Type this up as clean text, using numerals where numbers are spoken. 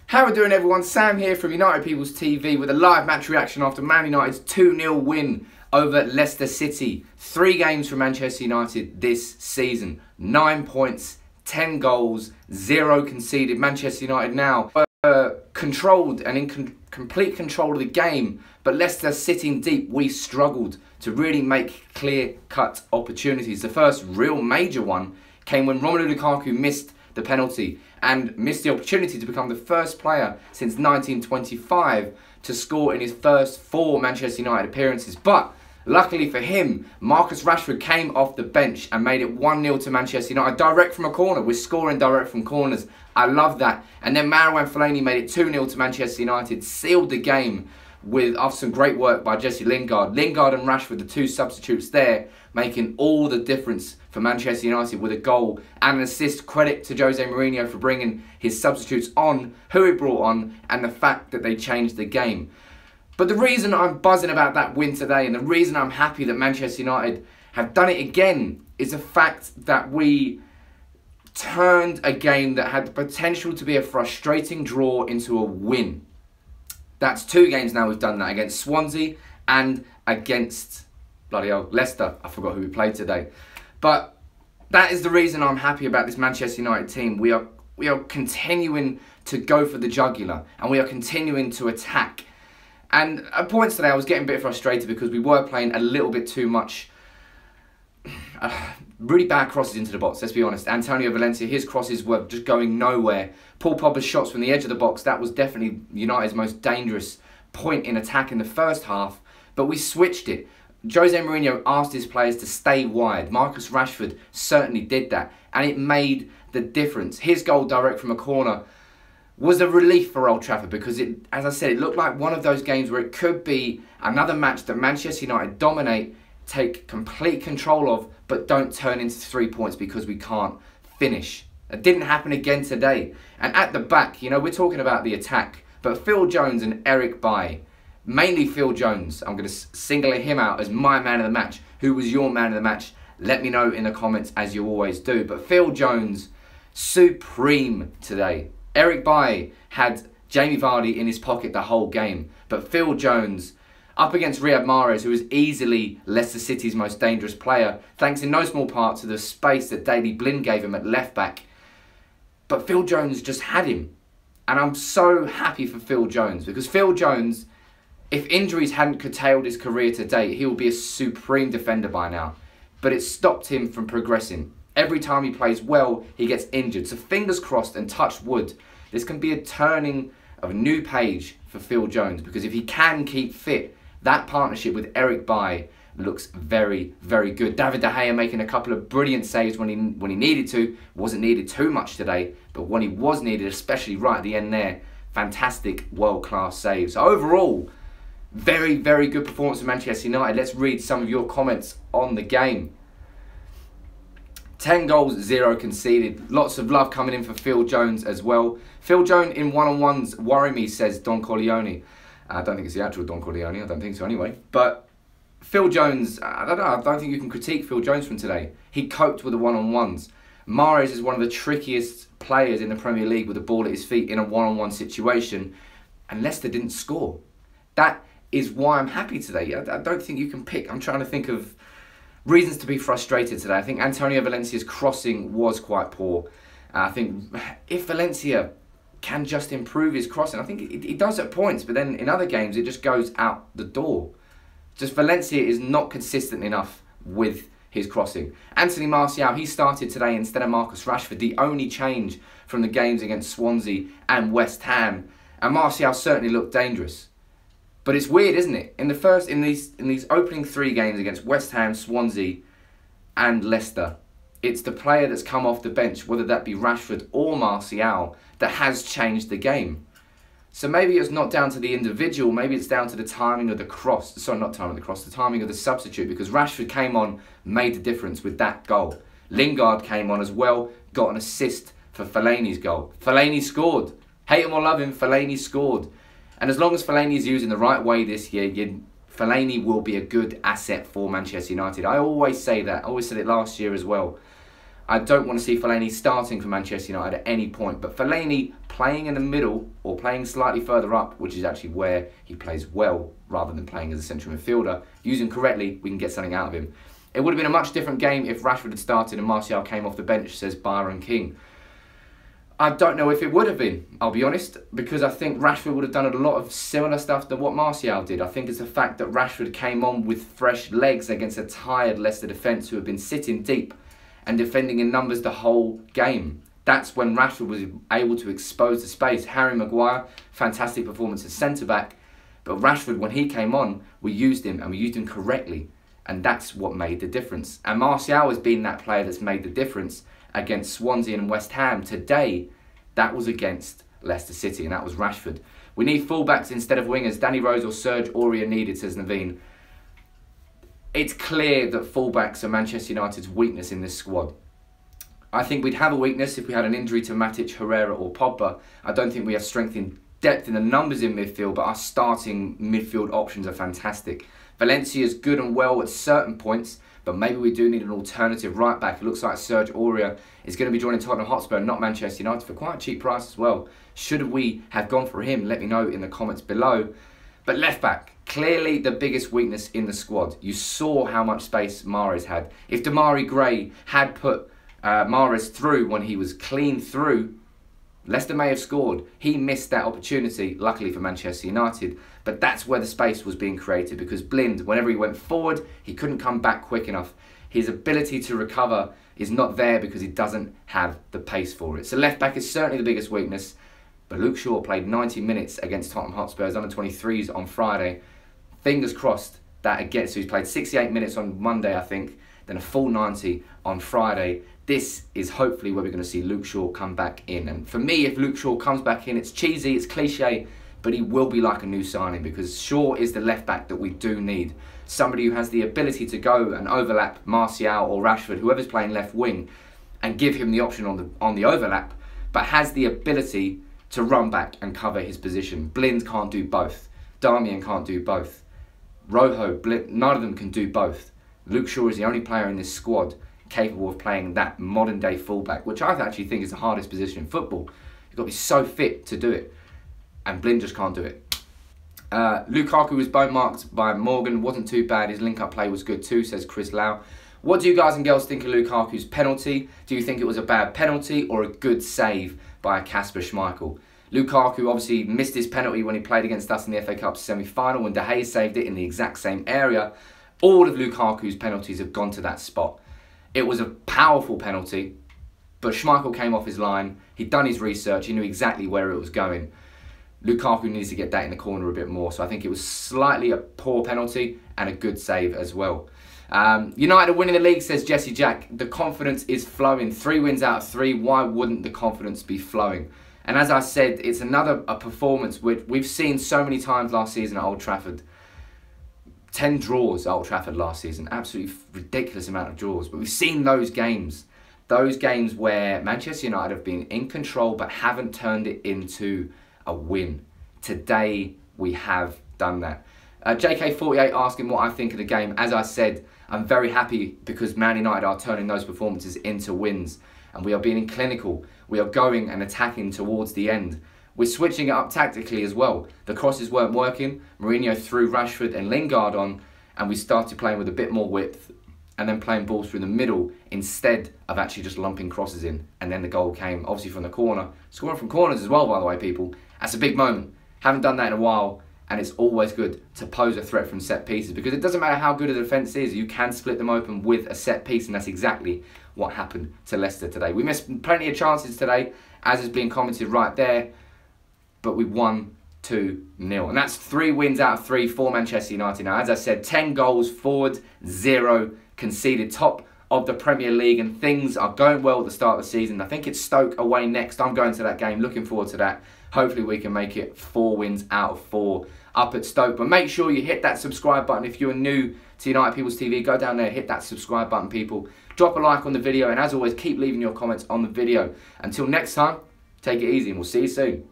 How are we doing, everyone? Sam here from United People's TV with a live match reaction after Man United's 2-0 win over Leicester City. 3 games for Manchester United this season. 9 points, 10 goals, 0 conceded. Manchester United now controlled and in complete control of the game, but Leicester sitting deep, we struggled to really make clear-cut opportunities. The first real major one came when Romelu Lukaku missed the penalty and missed the opportunity to become the first player since 1925 to score in his first 4 Manchester United appearances. But luckily for him, Marcus Rashford came off the bench and made it 1-0 to Manchester United, direct from a corner. We're scoring direct from corners. I love that. And then Marouane Fellaini made it 2-0 to Manchester United, sealed the game after some great work by Jesse Lingard. Lingard and Rashford, the 2 substitutes there, making all the difference for Manchester United with a goal and an assist. Credit to Jose Mourinho for bringing his substitutes on, who he brought on, and the fact that they changed the game. But the reason I'm buzzing about that win today, and the reason I'm happy that Manchester United have done it again, is the fact that we turned a game that had the potential to be a frustrating draw into a win. That's 2 games now we've done that, against Swansea and against Leicester. I forgot who we played today. But that is the reason I'm happy about this Manchester United team. We are continuing to go for the jugular, and we are continuing to attack. And at points today I was getting a bit frustrated because we were playing a little bit too much really bad crosses into the box, let's be honest. Antonio Valencia, his crosses were just going nowhere. Paul Pogba's shots from the edge of the box, that was definitely United's most dangerous point in attack in the first half. But we switched it. Jose Mourinho asked his players to stay wide. Marcus Rashford certainly did that, and it made the difference. His goal direct from a corner was a relief for Old Trafford because, as I said, it looked like one of those games where it could be another match that Manchester United dominate, take complete control of, but don't turn into 3 points because we can't finish. It didn't happen again today. And at the back, you know, we're talking about the attack, but Phil Jones and Eric Bailly, mainly Phil Jones, I'm going to single him out as my man of the match. Who was your man of the match? Let me know in the comments, as you always do. But Phil Jones, supreme today. Eric Bailly had Jamie Vardy in his pocket the whole game, but Phil Jones, up against Riyad Mahrez, who is easily Leicester City's most dangerous player, thanks in no small part to the space that Daley Blind gave him at left back. But Phil Jones just had him. And I'm so happy for Phil Jones, because Phil Jones, if injuries hadn't curtailed his career to date, he will be a supreme defender by now. But it stopped him from progressing. Every time he plays well, he gets injured. So fingers crossed and touch wood, this can be a turning of a new page for Phil Jones, because if he can keep fit, that partnership with Eric Bailly looks very, very good. David De Gea making a couple of brilliant saves when he needed to. Wasn't needed too much today, but when he was needed, especially right at the end there, fantastic world-class saves. So overall, very, very good performance of Manchester United. Let's read some of your comments on the game. 10 goals, 0 conceded. Lots of love coming in for Phil Jones as well. Phil Jones in one-on-ones worry me, says Don Corleone. I don't think it's the actual Don Corleone, I don't think so anyway. But Phil Jones, I don't know, I don't think you can critique Phil Jones from today. He coped with the one-on-ones. Mahrez is one of the trickiest players in the Premier League with the ball at his feet in a one-on-one situation. And Leicester didn't score. That is why I'm happy today. I don't think you can pick. I'm trying to think of reasons to be frustrated today. I think Antonio Valencia's crossing was quite poor. I think if Valencia can just improve his crossing, I think he does at points, but then in other games it just goes out the door. Just Valencia is not consistent enough with his crossing. Anthony Martial, he started today instead of Marcus Rashford, the only change from the games against Swansea and West Ham, and Martial certainly looked dangerous. But it's weird, isn't it? In these opening 3 games against West Ham, Swansea and Leicester, it's the player that's come off the bench, whether that be Rashford or Martial, that has changed the game. So maybe it's not down to the individual, maybe it's down to the timing of the cross. Sorry, not timing of the cross, the timing of the substitute, because Rashford came on, made the difference with that goal. Lingard came on as well, got an assist for Fellaini's goal. Fellaini scored. Hate him or love him, Fellaini scored. And as long as Fellaini is used in the right way this year, Fellaini will be a good asset for Manchester United. I always say that. I always said it last year as well. I don't want to see Fellaini starting for Manchester United at any point, but Fellaini playing in the middle or playing slightly further up, which is actually where he plays well rather than playing as a central midfielder, using correctly, we can get something out of him. It would have been a much different game if Rashford had started and Martial came off the bench, says Byron King. I don't know if it would have been, I'll be honest, because I think Rashford would have done a lot of similar stuff to what Martial did. I think it's the fact that Rashford came on with fresh legs against a tired Leicester defence who have been sitting deep and defending in numbers the whole game. That's when Rashford was able to expose the space. Harry Maguire, fantastic performance as centre-back, but Rashford, when he came on, we used him and we used him correctly, and that's what made the difference. And Martial has been that player that's made the difference against Swansea and West Ham. Today, that was against Leicester City, and that was Rashford. We need fullbacks instead of wingers. Danny Rose or Serge Aurier needed, says Naveen. It's clear that fullbacks are Manchester United's weakness in this squad. I think we'd have a weakness if we had an injury to Matic, Herrera or Pogba. I don't think we have strength in depth in the numbers in midfield, but our starting midfield options are fantastic. Valencia is good and well at certain points, but maybe we do need an alternative right back. It looks like Serge Aurier is going to be joining Tottenham Hotspur, not Manchester United, for quite a cheap price as well. Should we have gone for him? Let me know in the comments below. But left back, clearly the biggest weakness in the squad. You saw how much space Mahrez had. If Demarai Gray had put Mahrez through when he was clean through, Leicester may have scored. He missed that opportunity, luckily for Manchester United. But that's where the space was being created, because Blind, whenever he went forward, he couldn't come back quick enough. His ability to recover is not there because he doesn't have the pace for it. So left back is certainly the biggest weakness. But Luke Shaw played 90 minutes against Tottenham Hotspur's under-23s on Friday. Fingers crossed that again. So he's played 68 minutes on Monday, I think, then a full 90 on Friday. This is hopefully where we're going to see Luke Shaw come back in. And for me, if Luke Shaw comes back in, it's cheesy, it's cliche, but he will be like a new signing, because Shaw is the left back that we do need. Somebody who has the ability to go and overlap Martial or Rashford, whoever's playing left wing, and give him the option on the overlap, but has the ability to run back and cover his position. Blind can't do both. Darmian can't do both. Rojo, Blind, none of them can do both. Luke Shaw is the only player in this squad capable of playing that modern day fullback, which I actually think is the hardest position in football. You've got to be so fit to do it, and Blind just can't do it. Lukaku was bone marked by Morgan, wasn't too bad. His link up play was good too, says Chris Lau. What do you guys and girls think of Lukaku's penalty? Do you think it was a bad penalty or a good save by Kasper Schmeichel? Lukaku obviously missed his penalty when he played against us in the FA Cup semi-final, when De Gea saved it in the exact same area. All of Lukaku's penalties have gone to that spot. It was a powerful penalty, but Schmeichel came off his line. He'd done his research. He knew exactly where it was going. Lukaku needs to get that in the corner a bit more. So I think it was slightly a poor penalty and a good save as well. United winning the league, says Jesse Jack. The confidence is flowing. 3 wins out of 3. Why wouldn't the confidence be flowing? And as I said, it's another performance which we've seen so many times last season at Old Trafford. 10 draws at Old Trafford last season. Absolutely ridiculous amount of draws. But we've seen those games. Those games where Manchester United have been in control but haven't turned it into a win. Today, we have done that. JK48 asking what I think of the game. As I said, I'm very happy because Man United are turning those performances into wins. And we are being clinical. We are going and attacking towards the end. We're switching it up tactically as well. The crosses weren't working. Mourinho threw Rashford and Lingard on, and we started playing with a bit more width and then playing balls through the middle instead of actually just lumping crosses in. And then the goal came, obviously, from the corner. Scoring from corners as well, by the way, people. That's a big moment. Haven't done that in a while, and it's always good to pose a threat from set pieces, because it doesn't matter how good a defence is, you can split them open with a set piece, and that's exactly what happened to Leicester today. We missed plenty of chances today, as is being commented right there, but we won 2-0. And that's 3 wins out of 3 for Manchester United now. As I said, 10 goals forward, 0 conceded. Top of the Premier League, and things are going well at the start of the season. I think it's Stoke away next. I'm going to that game, looking forward to that. Hopefully we can make it 4 wins out of 4 up at Stoke. But make sure you hit that subscribe button. If you're new to United People's TV, go down there, hit that subscribe button, people. Drop a like on the video, and as always, keep leaving your comments on the video. Until next time, take it easy, and we'll see you soon.